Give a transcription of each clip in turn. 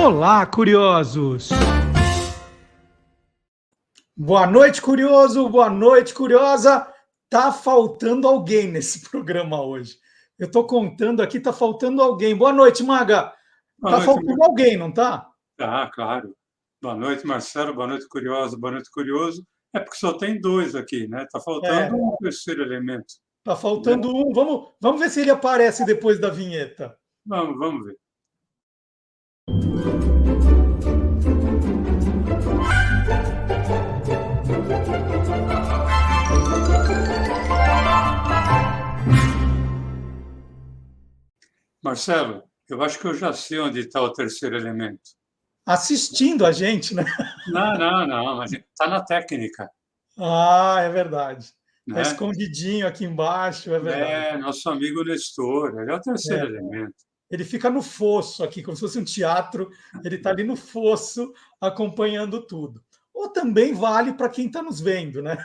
Olá, curiosos! Boa noite, curioso! Boa noite, curiosa! Tá faltando alguém nesse programa hoje. Eu tô contando aqui, tá faltando alguém. Boa noite, Maga! Boa Tá noite, faltando alguém, não tá? claro. Boa noite, Marcelo. Boa noite, curioso. Boa noite, curioso. É porque só tem dois aqui, né? Está faltando É, um terceiro elemento, tá né? faltando um. Vamos ver se ele aparece depois da vinheta. Vamos ver. Marcelo, eu acho que eu já sei onde está o terceiro elemento. Assistindo a gente, né? Não, mas está na técnica, Ah, é verdade. Tá né? escondidinho aqui embaixo, é verdade. É, nosso amigo Nestor, ele é o terceiro É. elemento. Ele fica no fosso aqui, como se fosse um teatro, ele está ali no fosso acompanhando tudo. Ou também vale para quem está nos vendo, né?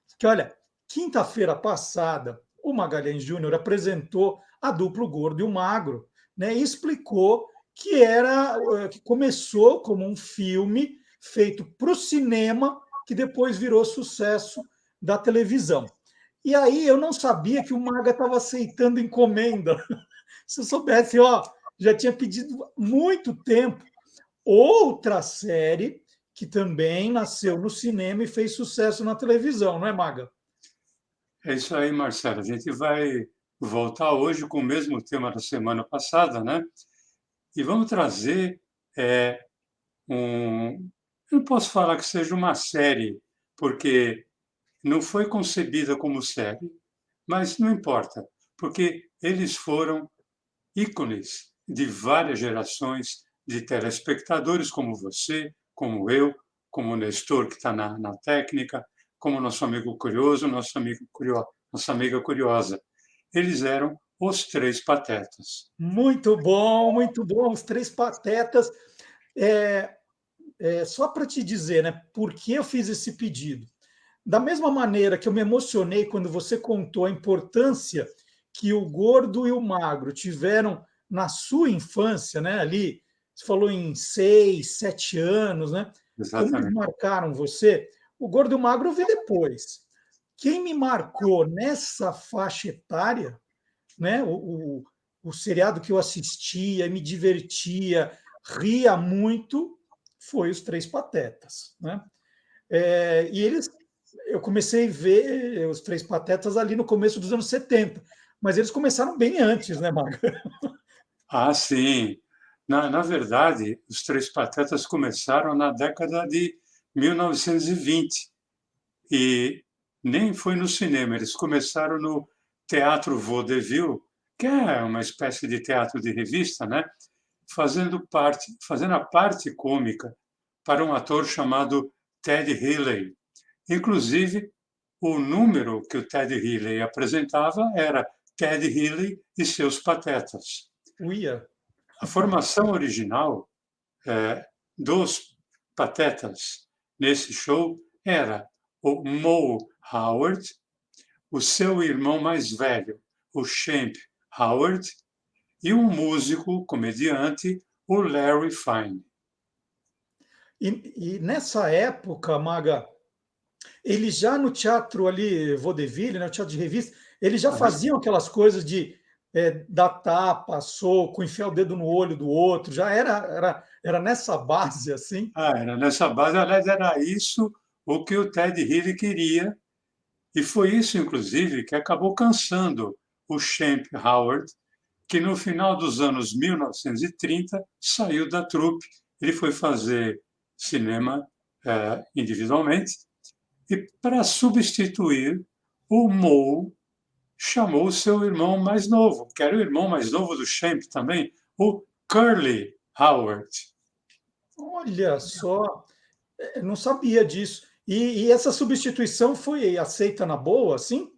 Porque, olha, quinta-feira passada, o Magalhães Júnior apresentou a dupla o Gordo e o Magro, né? E explicou que começou como um filme feito para o cinema, que depois virou sucesso da televisão. E aí eu não sabia que o Maga estava aceitando encomenda. Se eu soubesse, ó, já tinha pedido há muito tempo outra série que também nasceu no cinema e fez sucesso na televisão, não é, Maga? É isso aí, Marcelo. A gente vai voltar hoje com o mesmo tema da semana passada, né? E vamos trazer é, um. Eu não posso falar que seja uma série, porque não foi concebida como série, mas não importa, porque eles foram ícones de várias gerações de telespectadores, como você, como eu, como o Nestor, que está na técnica, como nosso amigo curioso, nossa amiga curiosa. Eles eram os Três Patetas. Muito bom. Os Três Patetas. É, só para te dizer, né, por que eu fiz esse pedido. Da mesma maneira que eu me emocionei quando você contou a importância que o gordo e o magro tiveram na sua infância, né? Ali, você falou em 6, 7 anos, né? Como eles Exatamente. marcaram você? O gordo e o magro eu vi depois. Quem me marcou nessa faixa etária, né? O seriado que eu assistia, me divertia, ria muito, foi Os Três Patetas, né? E eu comecei a ver Os Três Patetas ali no começo dos anos 70, mas eles começaram bem antes, né, Maga? Ah, sim. Na verdade, os Três Patetas começaram na década de 1920 e nem foi no cinema, eles começaram no Teatro Vaudeville, que é uma espécie de teatro de revista, né? Fazendo a parte cômica para um ator chamado Ted Healy. Inclusive, o número que o Ted Healy apresentava era Ted Healy e seus Patetas. Uia. A formação original dos Patetas nesse show era o Moe Howard, o seu irmão mais velho, o Champ Howard, e um músico, comediante, o Larry Fine. E nessa época, Maga, eles já no teatro ali, vaudeville, né, o teatro de revista, eles já faziam aquelas coisas de dar tapa, soco, enfiar o dedo no olho do outro, já era nessa base, assim. Era nessa base, aliás, era isso o que o Ted Healy queria, e foi isso, inclusive, que acabou cansando o Champ Howard, que no final dos anos 1930 saiu da trupe. Ele foi fazer cinema individualmente e, para substituir o Moe, chamou o seu irmão mais novo, que era o irmão mais novo do Champ também, o Curly Howard. Olha só, não sabia disso. E essa substituição foi aceita na boa, assim?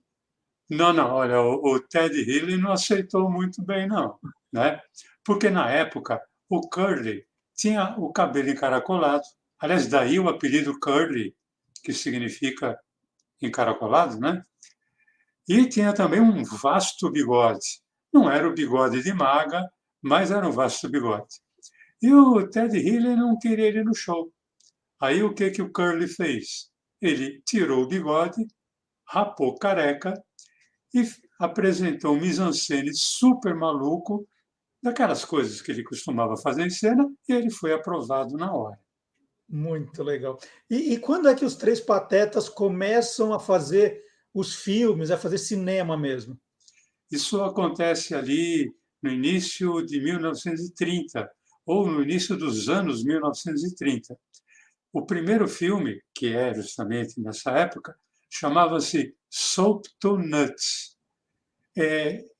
Não, olha, o Ted Healy não aceitou muito bem, não, né? Porque na época o Curly tinha o cabelo encaracolado, aliás, daí o apelido Curly, que significa encaracolado, né? E tinha também um vasto bigode. Não era o bigode de maga, mas era um vasto bigode. E o Ted Healy não queria ir no show. Aí o que o Curly fez? Ele tirou o bigode, rapou careca e apresentou um mise-en-scène super maluco, daquelas coisas que ele costumava fazer em cena, e ele foi aprovado na hora. Muito legal. E quando é que os Três Patetas começam a fazer os filmes, a fazer cinema mesmo? Isso acontece ali no início de 1930, ou no início dos anos 1930. O primeiro filme, que é justamente nessa época, chamava-se Soup to Nuts.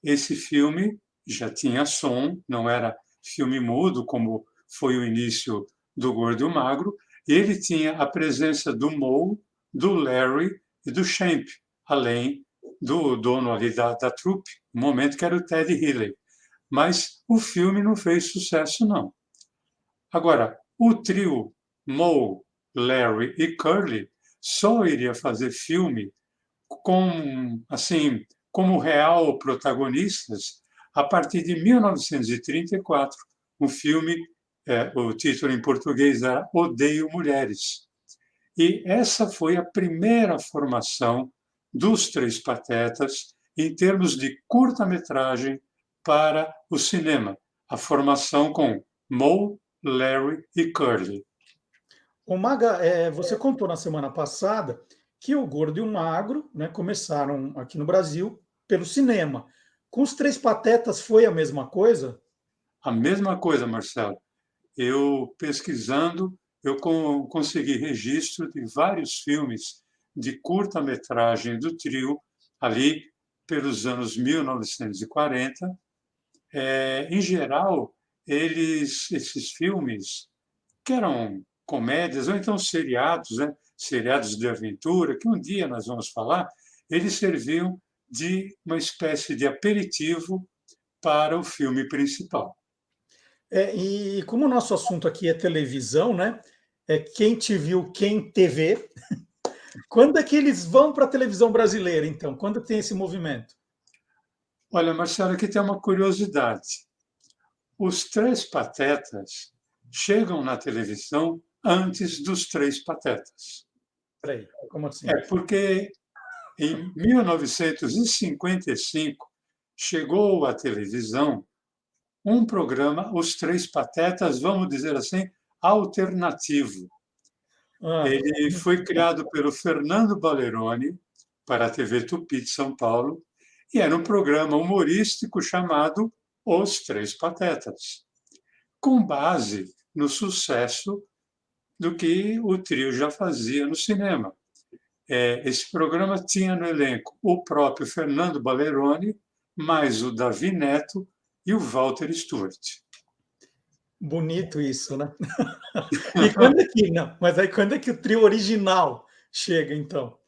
Esse filme já tinha som, não era filme mudo, como foi o início do Gordo e o Magro, e ele tinha a presença do Moe, do Larry e do Champ, além do dono ali da trupe, no momento que era o Ted Healy. Mas o filme não fez sucesso, não. Agora, o trio Moe, Larry e Curly só iria fazer filme com, assim, como real protagonistas a partir de 1934, um filme, o título em português era Odeio Mulheres. E essa foi a primeira formação dos Três Patetas em termos de curta-metragem para o cinema, a formação com Moe, Larry e Curly. O Maga, você contou na semana passada que o Gordo e o Magro, né, começaram aqui no Brasil pelo cinema. Com os Três Patetas foi a mesma coisa? A mesma coisa, Marcelo. Eu pesquisando, eu consegui registro de vários filmes de curta-metragem do trio ali pelos anos 1940. Em geral, esses filmes, que eram comédias ou então seriados, né? Seriados de aventura, que um dia nós vamos falar, eles serviam de uma espécie de aperitivo para o filme principal. E como o nosso assunto aqui é televisão, né? É quem te viu, quem te vê. Quando é que eles vão para a televisão brasileira, então? Quando tem esse movimento? Olha, Marcelo, aqui tem uma curiosidade. Os Três Patetas chegam na televisão antes dos Três Patetas. Peraí, como assim? Porque em 1955 chegou à televisão um programa, Os Três Patetas, vamos dizer assim, alternativo. Ah, Ele foi criado pelo Fernando Baleroni para a TV Tupi de São Paulo e era um programa humorístico chamado Os Três Patetas, com base no sucesso do que o trio já fazia no cinema. Esse programa tinha no elenco o próprio Fernando Baleroni, mais o Davi Neto e o Walter Stewart. bonito isso, né? E quando é que não? Mas aí quando é que o trio original chega, então?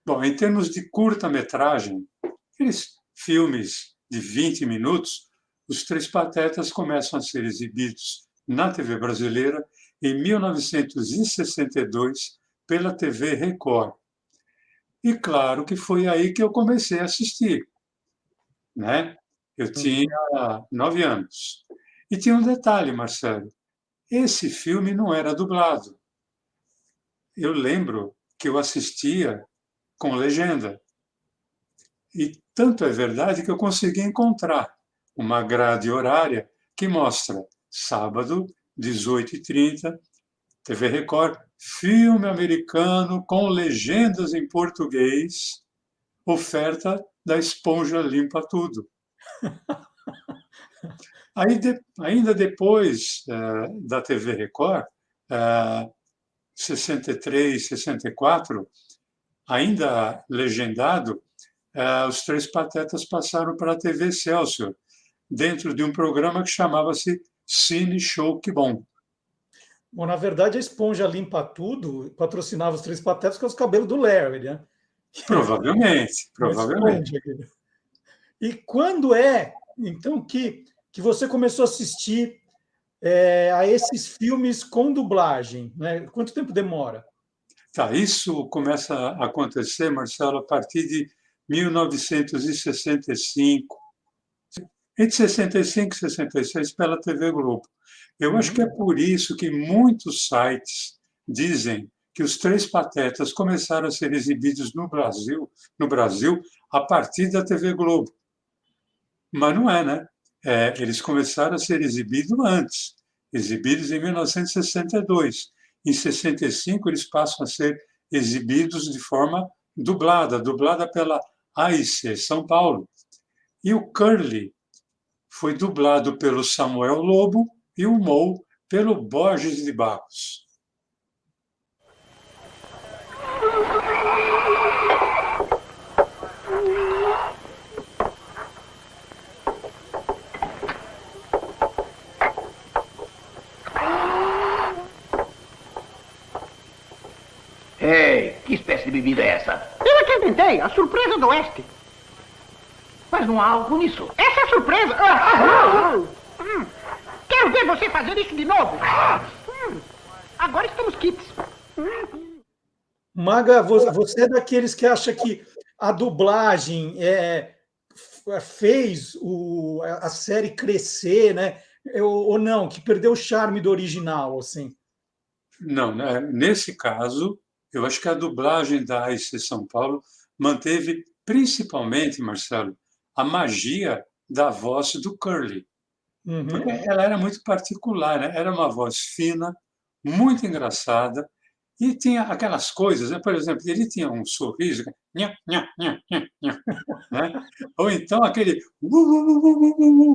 Bom, em termos de curta-metragem, aqueles filmes de 20 minutos, os Três Patetas começam a ser exibidos na TV brasileira em 1962 pela TV Record. E claro que foi aí que eu comecei a assistir, né? Eu tinha Uhum. 9 anos. E tinha um detalhe, Marcelo, esse filme não era dublado. Eu lembro que eu assistia com legenda. E tanto é verdade que eu consegui encontrar uma grade horária que mostra sábado, 18h30, TV Record, filme americano com legendas em português, oferta da Esponja Limpa Tudo. Aí, ainda depois da TV Record, 63, 64, ainda legendado, os Três Patetas passaram para a TV Excelsior, dentro de um programa que chamava-se Cine Show Que Bom. Bom, na verdade, a Esponja Limpa Tudo patrocinava os Três Patetas com os cabelos do Larry, né? Provavelmente, Uma provavelmente. esponja. E quando é, então, que você começou a assistir a esses filmes com dublagem? Né? Quanto tempo demora? Tá, isso começa a acontecer, Marcelo, a partir de 1965. entre 65 e 66 pela TV Globo. Eu acho que é Uhum. por isso que muitos sites dizem que os Três Patetas começaram a ser exibidos no Brasil a partir da TV Globo. Mas não é, né? Eles começaram a ser exibidos antes, exibidos em 1962. Em 65, eles passam a ser exibidos de forma dublada pela AIC São Paulo. E o Curly foi dublado pelo Samuel Lobo e o Mou pelo Borges de Barros. Ei, que espécie de bebida é essa? Eu é que inventei, a surpresa do Oeste. Mas não há álcool nisso. Essa é a surpresa. Quero ver você fazer isso de novo. Agora estamos quites. Maga, você é daqueles que acha que a dublagem fez a série crescer, né? Ou não, que perdeu o charme do original, assim? Não, né? Nesse caso, eu acho que a dublagem da AIC São Paulo manteve principalmente, Marcelo, a magia da voz do Curly, porque Uhum. ela era muito particular, né? Era uma voz fina, muito engraçada, e tinha aquelas coisas, né? Por exemplo, ele tinha um sorriso, nha, nha, nha, nha, nha, né? Ou então aquele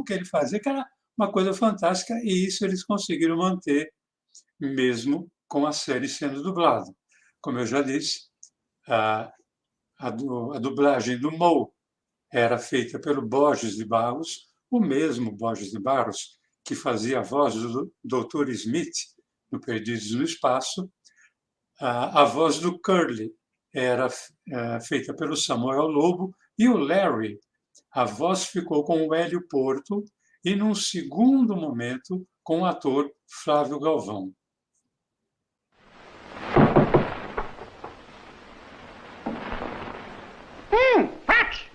que ele fazia, que era uma coisa fantástica, e isso eles conseguiram manter mesmo com a série sendo dublada. Como eu já disse, a dublagem do Mo era feita pelo Borges de Barros, o mesmo Borges de Barros que fazia a voz do Dr. Smith no Perdidos no Espaço. A voz do Curly era feita pelo Samuel Lobo e o Larry, a voz ficou com o Hélio Porto e, num segundo momento, com o ator Flávio Galvão. Fax.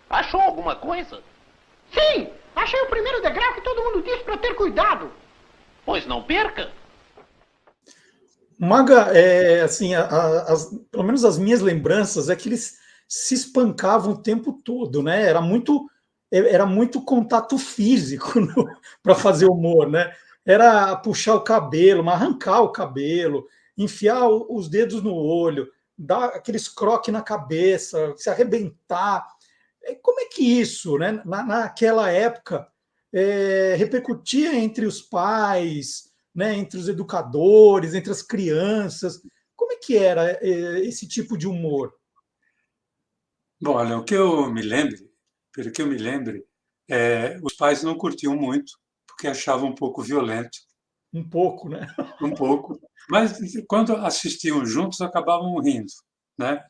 Achou alguma coisa? Sim, achei o primeiro degrau que todo mundo disse para ter cuidado. Pois não perca. Maga, assim, pelo menos as minhas lembranças é que eles se espancavam o tempo todo, né? Era muito contato físico para fazer humor, né? Era puxar o cabelo, arrancar o cabelo, enfiar os dedos no olho, dar aqueles croques na cabeça, se arrebentar. Como é que isso, né? Naquela época, repercutia entre os pais, né, entre os educadores, entre as crianças? Como é que era esse tipo de humor? Bom, olha, o que eu me lembre, pelo que eu me lembre, os pais não curtiam muito, porque achavam um pouco violento, Um pouco, né? um pouco, mas quando assistiam juntos acabavam rindo, né?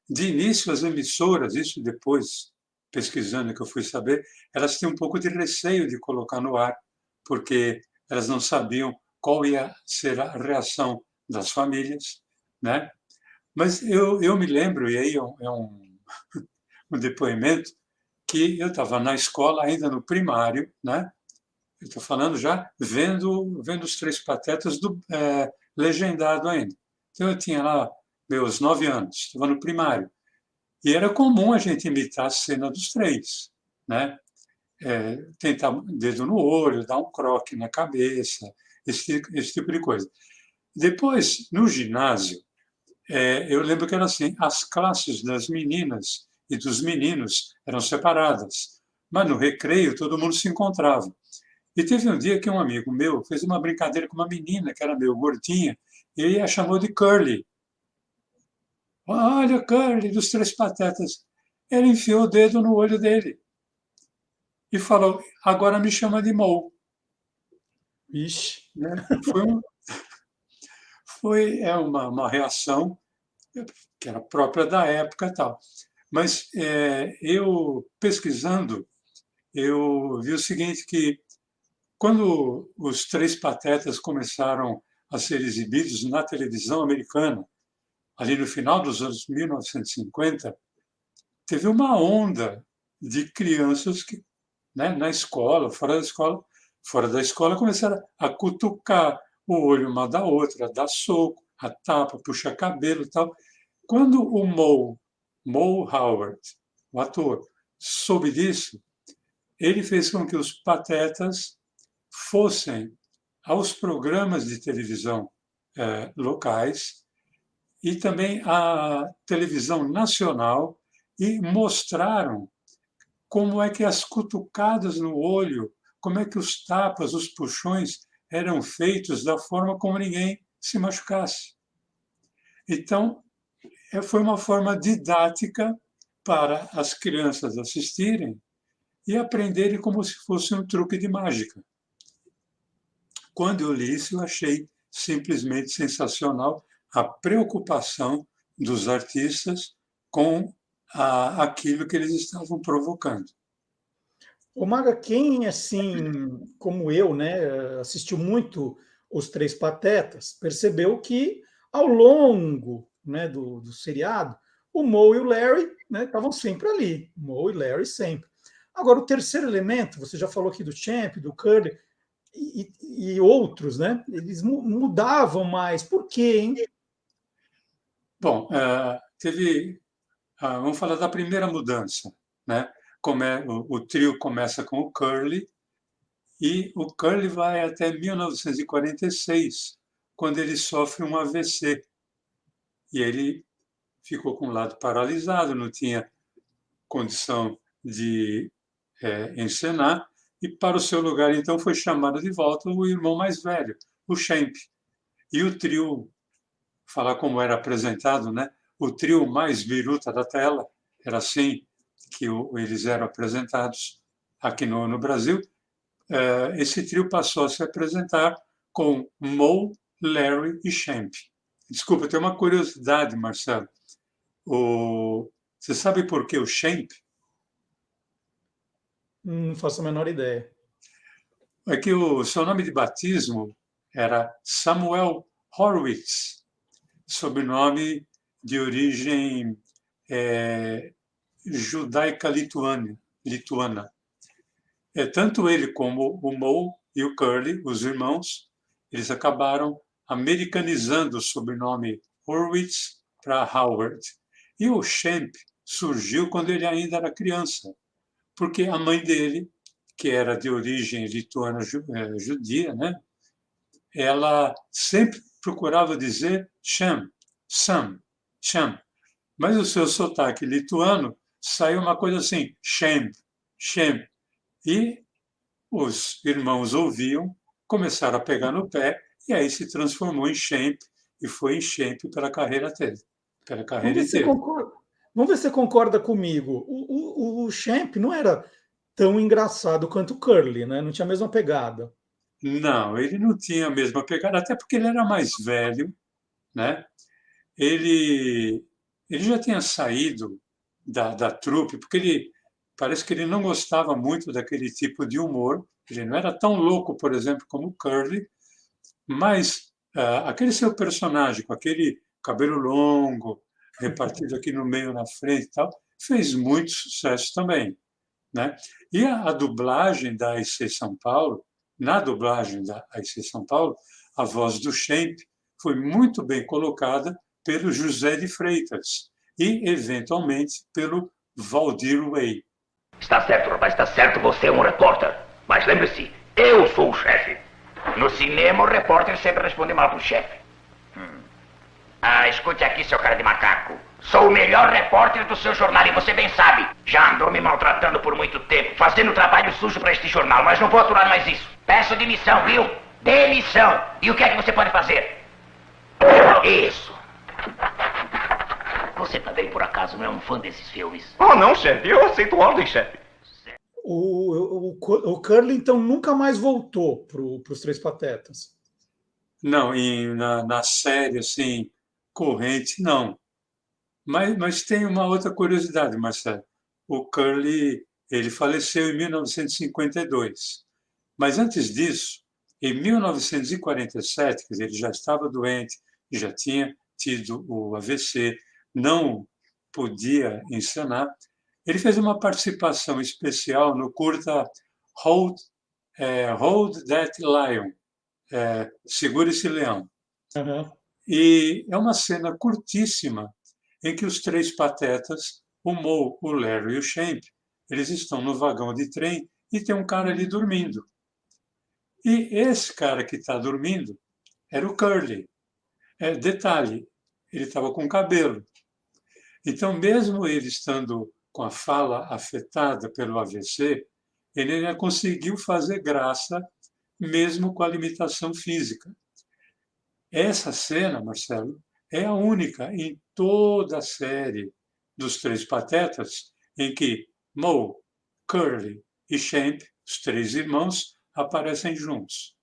De início, as emissoras, isso depois, pesquisando que eu fui saber, elas tinham um pouco de receio de colocar no ar, porque elas não sabiam qual ia ser a reação das famílias, né? Mas eu me lembro, e aí um depoimento, que eu estava na escola, ainda no primário, né? Eu estou falando já vendo os Três Patetas legendado ainda. Então eu tinha lá meus 9 anos, estava no primário. E era comum a gente imitar a cena dos três, né? Tentar dedo no olho, dar um croque na cabeça, esse tipo de coisa. Depois, no ginásio, eu lembro que era assim, as classes das meninas e dos meninos eram separadas, mas no recreio todo mundo se encontrava. E teve um dia que um amigo meu fez uma brincadeira com uma menina que era meio gordinha, e ele a chamou de Curly. Olha, Curly, dos Três Patetas. Ele enfiou o dedo no olho dele. e falou, agora me chama de Moe. Ixi. Né? Foi uma reação que era própria da época e tal. Mas eu, pesquisando, eu vi o seguinte, que quando os Três Patetas começaram a ser exibidos na televisão americana, ali no final dos anos 1950, teve uma onda de crianças que, né, na escola, fora da escola, começaram a cutucar o olho uma da outra, a dar soco, a tapa, puxar cabelo e tal. Quando o Moe Howard, o ator, soube disso, ele fez com que os Patetas fossem aos programas de televisão locais e também à televisão nacional e mostraram como é que as cutucadas no olho, como é que os tapas, os puxões eram feitos da forma como ninguém se machucasse. Então, foi uma forma didática para as crianças assistirem e aprenderem como se fosse um truque de mágica. Quando eu li isso, eu achei simplesmente sensacional a preocupação dos artistas com aquilo que eles estavam provocando. Ô, Maga, quem, assim, como eu, né, assistiu muito Os Três Patetas, percebeu que, ao longo, né, do seriado, o Moe e o Larry, né, estavam sempre ali. Moe e Larry sempre. Agora, o terceiro elemento, você já falou aqui do Champ, do Curly e outros, né? Eles mudavam mais. Por quê, hein? Bom, vamos falar da primeira mudança, né? O trio começa com o Curly e o Curly vai até 1946, quando ele sofre um AVC. E ele ficou com o lado paralisado, não tinha condição de encenar, e para o seu lugar, então, foi chamado de volta o irmão mais velho, o Champ. E o trio, falar como era apresentado, né? O trio mais biruta da tela, era assim que eles eram apresentados aqui no Brasil. Esse trio passou a se apresentar com Moe, Larry e Champ. Desculpa, tem uma curiosidade, Marcelo. Você sabe por que o Champ? Não faço a menor ideia. É que o seu nome de batismo era Samuel Horwitz, sobrenome de origem judaica-lituana. Tanto ele como o Moe e o Curly, os irmãos, eles acabaram americanizando o sobrenome Horwitz para Howard. E o Champ surgiu quando ele ainda era criança, porque a mãe dele, que era de origem lituana judia, né? Ela sempre procurava dizer Cham, Sam, Cham. Mas o seu sotaque lituano saiu uma coisa assim, Champ, Champ. E os irmãos ouviam, começaram a pegar no pé, e aí se transformou em Champ, e foi em Champ pela carreira inteira. Vamos ver se você concorda comigo. O Champ não era tão engraçado quanto o Curly, né? Não tinha a mesma pegada. Não, ele não tinha a mesma pegada, até porque ele era mais velho, né? Ele já tinha saído da trupe, porque parece que ele não gostava muito daquele tipo de humor. Ele não era tão louco, por exemplo, como o Curly, mas aquele seu personagem, com aquele cabelo longo, repartido aqui no meio, na frente e tal, fez muito sucesso também, né? E a dublagem da AIC São Paulo, na dublagem da AIC São Paulo, a voz do Champ foi muito bem colocada pelo José de Freitas e, eventualmente, pelo Valdir Way. Está certo, rapaz, está certo. Você é um repórter. Mas lembre-se, eu sou o chefe. No cinema, o repórter sempre responde mal pro chefe. Escute aqui, seu cara de macaco. Sou o melhor repórter do seu jornal e você bem sabe. Já andou me maltratando por muito tempo, fazendo trabalho sujo para este jornal, mas não vou aturar mais isso. Peço demissão, viu? Demissão. E o que é que você pode fazer? Isso. Você também, por acaso, não é um fã desses filmes? Oh, não, chefe. Eu aceito ordem, chefe. o Curly, então, nunca mais voltou para os Três Patetas. Não, na série, assim, corrente, não. Mas tem uma outra curiosidade, Marcelo. O Curly, ele faleceu em 1952. Mas antes disso, em 1947, quer dizer, ele já estava doente, já tinha tido o AVC, não podia encenar. Ele fez uma participação especial no curta Hold That Lion, Segure esse Leão. Uhum. E é uma cena curtíssima em que os três patetas, o Moe, o Larry e o Champ, eles estão no vagão de trem e tem um cara ali dormindo. E esse cara que está dormindo era o Curly. Detalhe, ele estava com cabelo. Então, mesmo ele estando com a fala afetada pelo AVC, ele ainda conseguiu fazer graça, mesmo com a limitação física. Essa cena, Marcelo, é a única em toda a série dos Três Patetas em que Moe, Curly e Champ, os três irmãos, aparecem juntos.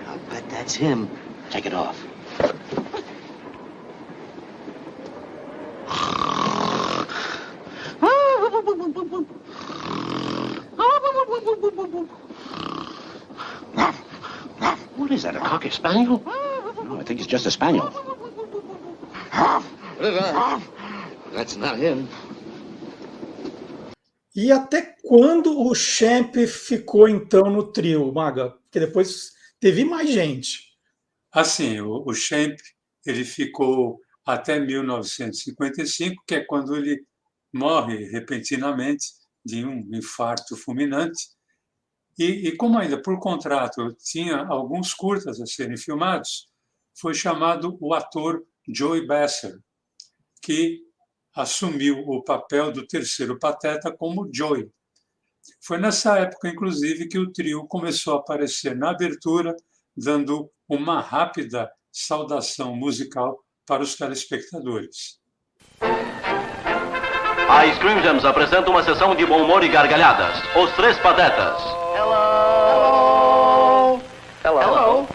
I'll bet that's him. Take it off. What is that, a Cocker Spaniel? No, I think it's just a Spaniel. That's not him. E até quando o Champ ficou, então, no trio, Maga? Porque depois teve mais gente. Assim, o Champ, ele ficou até 1955, que é quando ele morre repentinamente de um infarto fulminante. E como ainda por contrato tinha alguns curtas a serem filmados, foi chamado o ator Joey Besser, que assumiu o papel do terceiro pateta como Joey. Foi nessa época, inclusive, que o trio começou a aparecer na abertura, dando uma rápida saudação musical para os telespectadores. A Scream Gems apresenta uma sessão de bom humor e gargalhadas. Os Três Patetas. Hello! Hello!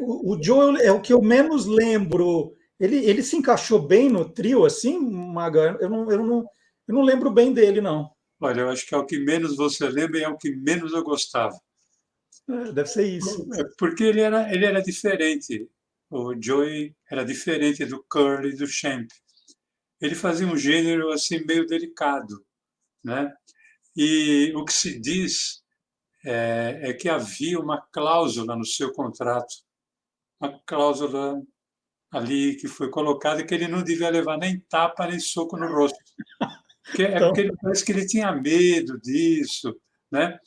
O Joe é o que eu menos lembro. Ele se encaixou bem no trio, assim, Maga? Eu não lembro bem dele, não. Olha, eu acho que é o que menos você lembra e é o que menos eu gostava. Deve ser isso. Porque ele era diferente. O Joey era diferente do Curly e do Champ. Ele fazia um gênero assim meio delicado, né? E o que se diz é que havia uma cláusula no seu contrato, uma cláusula ali que foi colocada que ele não devia levar nem tapa nem soco no rosto. Porque ele parece que ele tinha medo disso, né?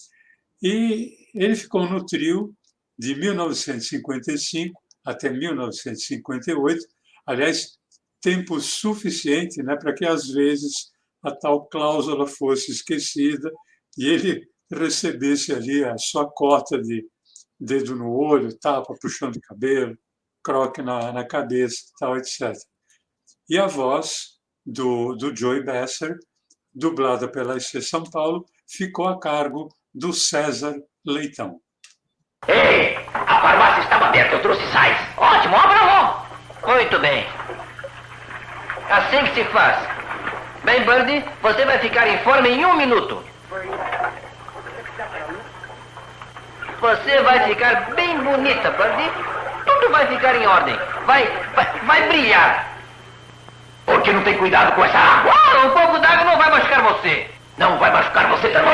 E ele ficou no trio de 1955 até 1958, aliás, tempo suficiente, né, para que às vezes a tal cláusula fosse esquecida e ele recebesse ali a sua cota de dedo no olho, tapa, puxão de cabelo, croque na cabeça, tal, etc. E a voz do Joey Besser, dublada pela IC São Paulo, ficou a cargo do César Leitão. Ei, a farmácia estava aberta, eu trouxe sais. Ótimo, abra logo. Muito bem. Assim que se faz. Bem, Birdie, você vai ficar em forma em 1 minuto. Você vai ficar bem bonita, Birdie. Tudo vai ficar em ordem. Vai brilhar. Por que não tem cuidado com essa água? Um pouco d'água não vai machucar você. Não vai machucar você também.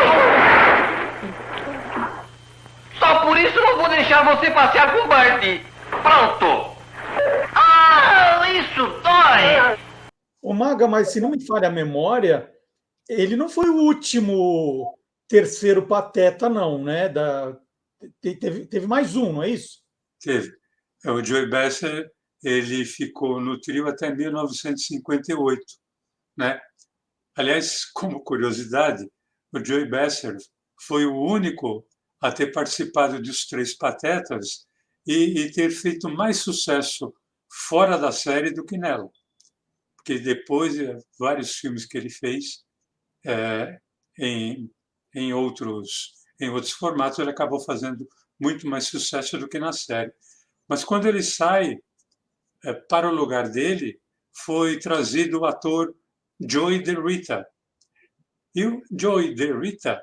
Só por isso não vou deixar você passear com o Birdie. Pronto. Ah, isso dói. Ô, Maga, mas se não me falha a memória, ele não foi o último terceiro pateta, não, né? Teve mais um, não é isso? Teve. O Joey Besser, ele ficou no trio até 1958, né? Aliás, como curiosidade, o Joey Besser foi o único a ter participado dos Três Patetas e ter feito mais sucesso fora da série do que nela. porque depois vários filmes que ele fez em, em outros formatos, ele acabou fazendo muito mais sucesso do que na série. Mas quando ele sai, para o lugar dele, foi trazido o ator Joey DeRita. E o Joey DeRita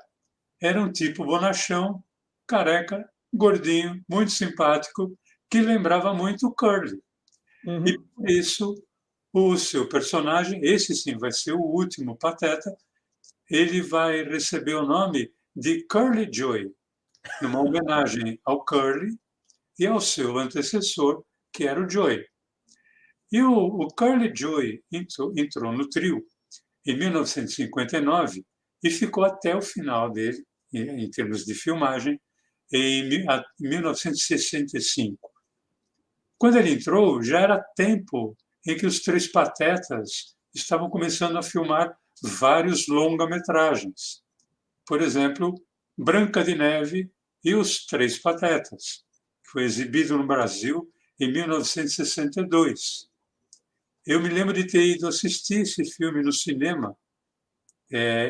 era um tipo bonachão, careca, gordinho, muito simpático, que lembrava muito o Curly. Uhum. E por isso, o seu personagem, esse sim vai ser o último Pateta, ele vai receber o nome de Curly Joey, numa homenagem ao Curly e ao seu antecessor, que era o Joey. E o Curly Joey entrou no trio em 1959 e ficou até o final dele, em termos de filmagem, em 1965. Quando ele entrou, já era tempo em que os Três Patetas estavam começando a filmar vários longa-metragens. Por exemplo, Branca de Neve e os Três Patetas, que foi exibido no Brasil em 1962. Eu me lembro de ter ido assistir esse filme no cinema,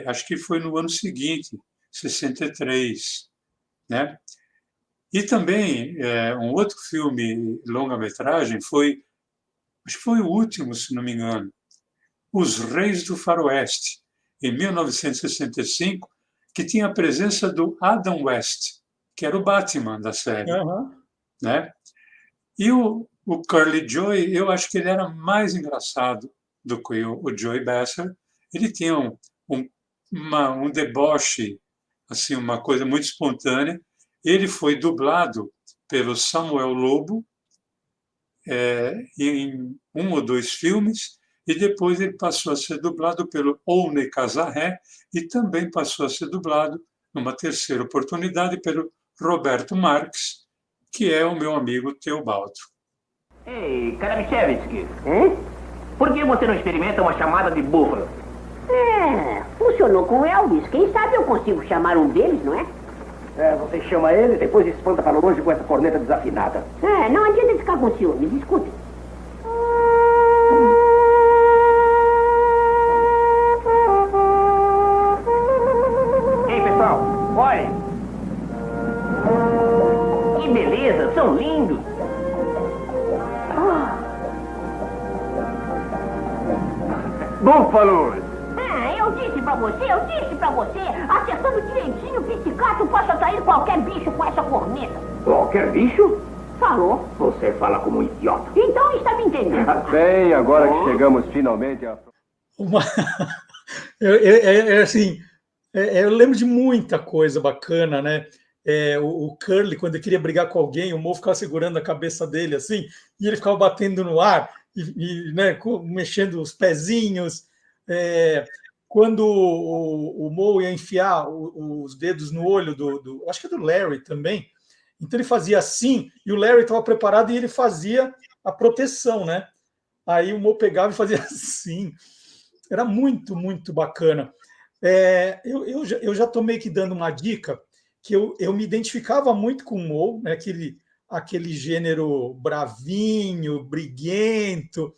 acho que foi no ano seguinte, 63, né? E também um outro filme longa-metragem acho que foi o último, se não me engano, Os Reis do Faroeste, em 1965, que tinha a presença do Adam West, que era o Batman da série, né? E o Curly Joey, eu acho que ele era mais engraçado do que o Joey Besser. Ele tinha um deboche, assim, uma coisa muito espontânea. Ele foi dublado pelo Samuel Lobo em um ou dois filmes, e depois ele passou a ser dublado pelo Oune Casarré e também passou a ser dublado, numa terceira oportunidade, pelo Roberto Marques, que é o meu amigo Teobaldo. Ei, Karamichevski, por que você não experimenta uma chamada de búfalo? Funcionou com o Elvis. Quem sabe eu consigo chamar um deles, não é? Você chama ele, depois espanta para longe com essa corneta desafinada. Não adianta ficar com ciúmes, escuta. Ei, pessoal, olhem. Que beleza, são lindos. Búfalos! Eu disse pra você, acertando direitinho o pizzicato, posso atrair qualquer bicho com essa corneta. Qualquer bicho? Falou. Você fala como um idiota. Então está me entendendo. Bem, agora que chegamos finalmente a... Assim, eu lembro de muita coisa bacana, né? O Curly, quando ele queria brigar com alguém, o Mo ficava segurando a cabeça dele assim, e ele ficava batendo no ar, né, mexendo os pezinhos. Quando o Mo ia enfiar os dedos no olho acho que é do Larry também, então ele fazia assim, e o Larry estava preparado e ele fazia a proteção, né? Aí o Mo pegava e fazia assim. Era muito, muito bacana. Eu já estou meio que dando uma dica, que eu me identificava muito com o Mo, né? Aquele gênero bravinho, briguento,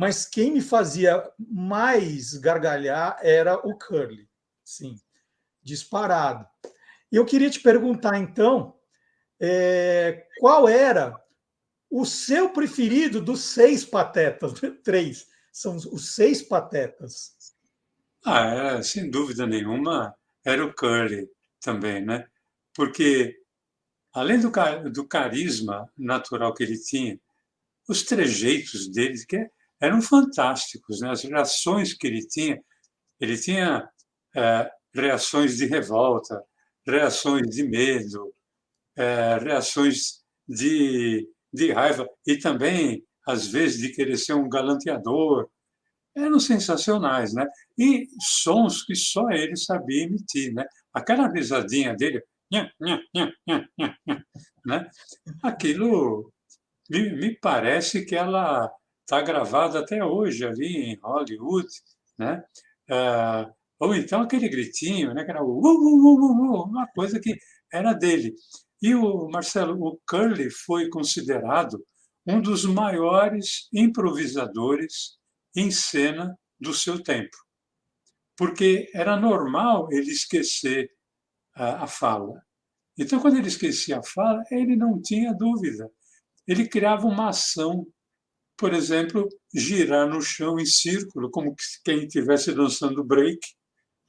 mas quem me fazia mais gargalhar era o Curly, sim, disparado. E eu queria te perguntar, então, qual era o seu preferido dos seis patetas? Três, são os seis patetas. Sem dúvida nenhuma, era o Curly também, né? Porque, além do carisma natural que ele tinha, os trejeitos dele eram fantásticos, né? As reações que ele tinha reações de revolta, reações de medo, reações de raiva e também, às vezes, de querer ser um galanteador. Eram sensacionais, né? E sons que só ele sabia emitir, né? Aquela risadinha dele, né? Aquilo me parece que ela está gravada até hoje ali em Hollywood, né? Ou então aquele gritinho, né? Que era uma coisa que era dele. E Marcelo, o Curly foi considerado um dos maiores improvisadores em cena do seu tempo. Porque era normal ele esquecer a fala. Então, quando ele esquecia a fala, ele não tinha dúvida. Ele criava uma ação, por exemplo, girar no chão em círculo, como quem estivesse dançando break,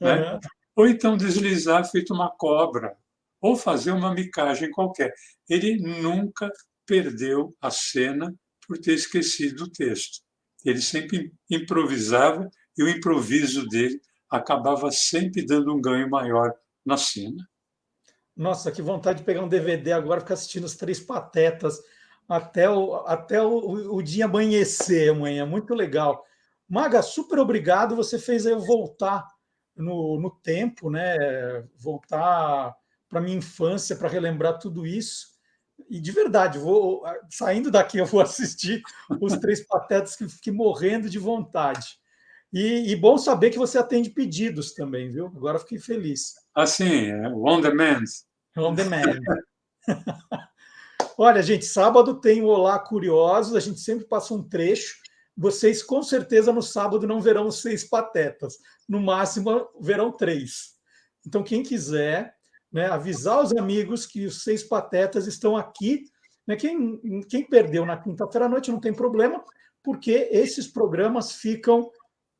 né? Uhum. Ou então deslizar feito uma cobra, ou fazer uma micagem qualquer. Ele nunca perdeu a cena por ter esquecido o texto. Ele sempre improvisava e o improviso dele acabava sempre dando um ganho maior na cena. Nossa, que vontade de pegar um DVD agora e ficar assistindo os Três Patetas até o dia amanhecer amanhã. Muito legal. Maga, super obrigado. Você fez eu voltar no tempo, né? Voltar para minha infância, para relembrar tudo isso. E de verdade, saindo daqui, eu vou assistir os Três Patetas que fiquei morrendo de vontade. E bom saber que você atende pedidos também, viu? Agora fiquei feliz. Assim, on demand. On demand. Olha, gente, sábado tem o Olá Curiosos, a gente sempre passa um trecho. Vocês, com certeza, no sábado não verão os 6 patetas. No máximo, verão 3. Então, quem quiser, né, avisar os amigos que os 6 patetas estão aqui. Né, quem perdeu na quinta-feira à noite não tem problema, porque esses programas ficam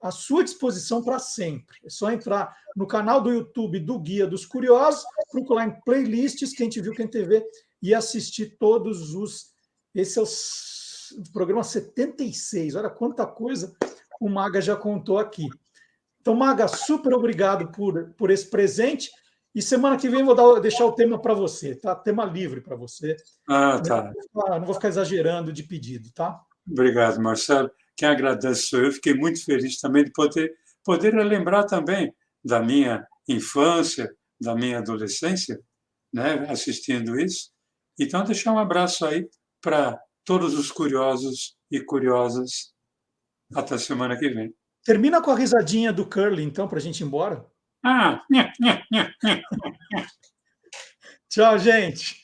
à sua disposição para sempre. É só entrar no canal do YouTube do Guia dos Curiosos, procurar em playlists, quem te viu, quem te vê, e assistir todos os... Esse é o programa 76. Olha quanta coisa o Maga já contou aqui. Então, Maga, super obrigado por esse presente. E semana que vem eu vou deixar o tema para você, tá? Tema livre para você. Ah, tá. Não vou ficar exagerando de pedido, tá? Obrigado, Marcelo. Quem agradece sou eu. Fiquei muito feliz também de poder lembrar também da minha infância, da minha adolescência, né, assistindo isso. Então, deixar um abraço aí para todos os curiosos e curiosas. Até semana que vem. Termina com a risadinha do Curly, então, para a gente ir embora. Ah! Tchau, gente.